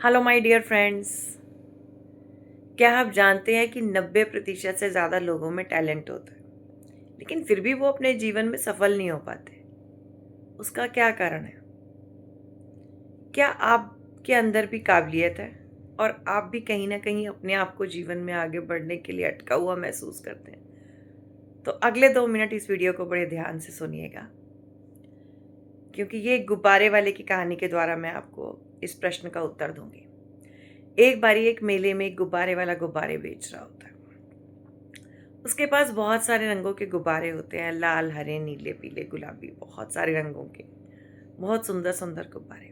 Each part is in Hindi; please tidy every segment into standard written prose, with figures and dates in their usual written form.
Hello my dear friends. क्या आप जानते हैं कि 90% से ज़्यादा लोगों में टैलेंट होता है, लेकिन फिर भी वो अपने जीवन में सफल नहीं हो पाते। उसका क्या कारण है? क्या आपके अंदर भी काबिलियत है और आप भी कहीं ना कहीं अपने आप को जीवन में आगे बढ़ने के लिए अटका हुआ महसूस करते हैं? तो अगले 2 मिनट इस वीडियो को बड़े ध्यान से सुनिएगा, क्योंकि ये एक गुब्बारे वाले की कहानी के द्वारा मैं आपको इस प्रश्न का उत्तर दूंगी। एक बारी एक मेले में एक गुब्बारे वाला गुब्बारे बेच रहा होता है। उसके पास बहुत सारे रंगों के गुब्बारे होते हैं, लाल, हरे, नीले, पीले, गुलाबी, बहुत सारे रंगों के, बहुत सुंदर सुंदर गुब्बारे।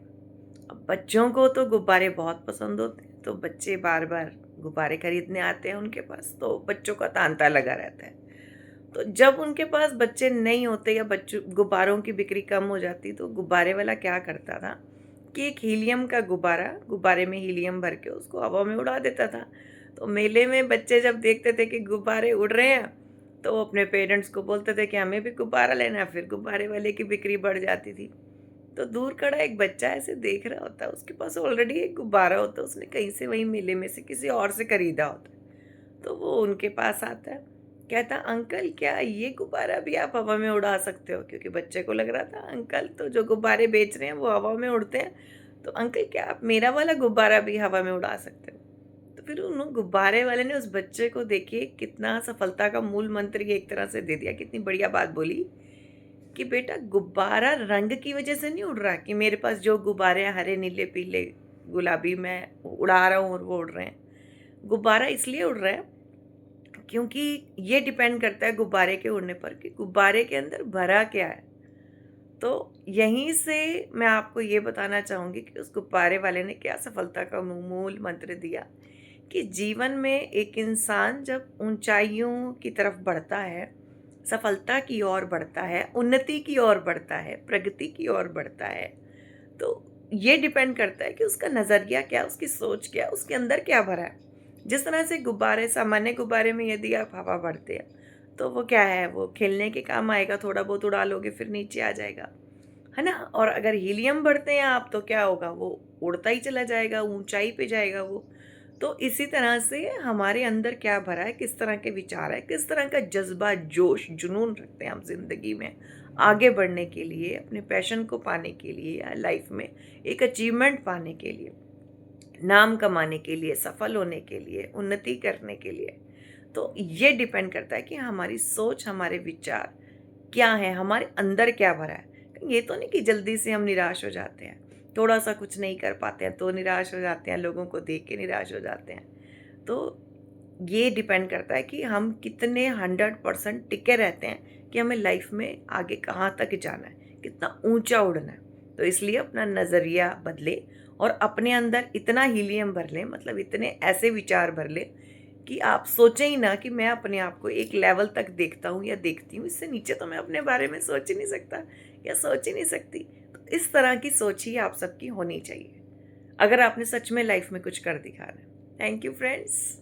अब बच्चों को तो गुब्बारे बहुत पसंद होते हैं, तो बच्चे बार बार गुब्बारे खरीदने आते हैं उनके पास, तो बच्चों का तांता लगा रहता है। तो जब उनके पास बच्चे नहीं होते या बच्चों गुब्बारों की बिक्री कम हो जाती, तो गुब्बारे वाला क्या करता था कि एक हीलियम का गुब्बारे में हीलियम भर के उसको हवा में उड़ा देता था। तो मेले में बच्चे जब देखते थे कि गुब्बारे उड़ रहे हैं, तो वो अपने पेरेंट्स को बोलते थे कि हमें भी गुब्बारा लेना है। फिर गुब्बारे वाले की बिक्री बढ़ जाती थी। तो दूर खड़ा एक बच्चा ऐसे देख रहा होता है, उसके पास ऑलरेडी एक गुब्बारा होता है, उसने कहीं से वहीं मेले में से किसी और से खरीदा होता है। तो वो उनके पास आता है, कहता, अंकल क्या ये गुब्बारा भी आप हवा में उड़ा सकते हो? क्योंकि बच्चे को लग रहा था अंकल तो जो गुब्बारे बेच रहे हैं वो हवा में उड़ते हैं, तो अंकल क्या आप मेरा वाला गुब्बारा भी हवा में उड़ा सकते हो? तो फिर उन गुब्बारे वाले ने उस बच्चे को, देखिए कितना सफलता का मूल मंत्र ये एक तरह से दे दिया, कितनी बढ़िया बात बोली कि बेटा गुब्बारा रंग की वजह से नहीं उड़ रहा कि मेरे पास जो गुब्बारे हैं हरे, नीले, पीले, गुलाबी, मैं उड़ा रहा हूँ और वो उड़ रहे हैं। गुब्बारा इसलिए उड़ रहा है क्योंकि ये डिपेंड करता है गुब्बारे के उड़ने पर कि गुब्बारे के अंदर भरा क्या है। तो यहीं से मैं आपको ये बताना चाहूँगी कि उस गुब्बारे वाले ने क्या सफलता का मूल मंत्र दिया कि जीवन में एक इंसान जब ऊंचाइयों की तरफ बढ़ता है, सफलता की ओर बढ़ता है, उन्नति की ओर बढ़ता है, प्रगति की ओर बढ़ता है, तो ये डिपेंड करता है कि उसका नज़रिया क्या, उसकी सोच क्या, उसके अंदर क्या भरा है। जिस तरह से गुब्बारे, सामान्य गुब्बारे में यदि आप हवा भरते हैं तो वो क्या है, वो खेलने के काम आएगा, थोड़ा बहुत उड़ा लोगे फिर नीचे आ जाएगा, है ना। और अगर हीलियम भरते हैं आप तो क्या होगा, वो उड़ता ही चला जाएगा, ऊंचाई पे जाएगा वो। तो इसी तरह से हमारे अंदर क्या भरा है, किस तरह के विचार है, किस तरह का जज्बा, जोश, जुनून रखते हैं हम जिंदगी में आगे बढ़ने के लिए, अपने पैशन को पाने के लिए, या लाइफ में एक अचीवमेंट पाने के लिए, नाम कमाने के लिए, सफल होने के लिए, उन्नति करने के लिए। तो ये डिपेंड करता है कि हमारी सोच, हमारे विचार क्या है, हमारे अंदर क्या भरा है। ये तो नहीं कि जल्दी से हम निराश हो जाते हैं, थोड़ा सा कुछ नहीं कर पाते हैं तो निराश हो जाते हैं, लोगों को देख के निराश हो जाते हैं। तो ये डिपेंड करता है कि हम कितने 100% टिके रहते हैं कि हमें लाइफ में आगे कहाँ तक जाना है, कितना ऊंचा उड़ना है। तो इसलिए अपना नज़रिया बदले और अपने अंदर इतना हीलियम भर लें, मतलब इतने ऐसे विचार भर लें कि आप सोचें ही ना कि मैं अपने आप को एक लेवल तक देखता हूँ या देखती हूँ, इससे नीचे तो मैं अपने बारे में सोच ही नहीं सकता या सोच ही नहीं सकती। तो इस तरह की सोच ही आप सबकी होनी चाहिए अगर आपने सच में लाइफ में कुछ कर दिखाना है। Thank you friends.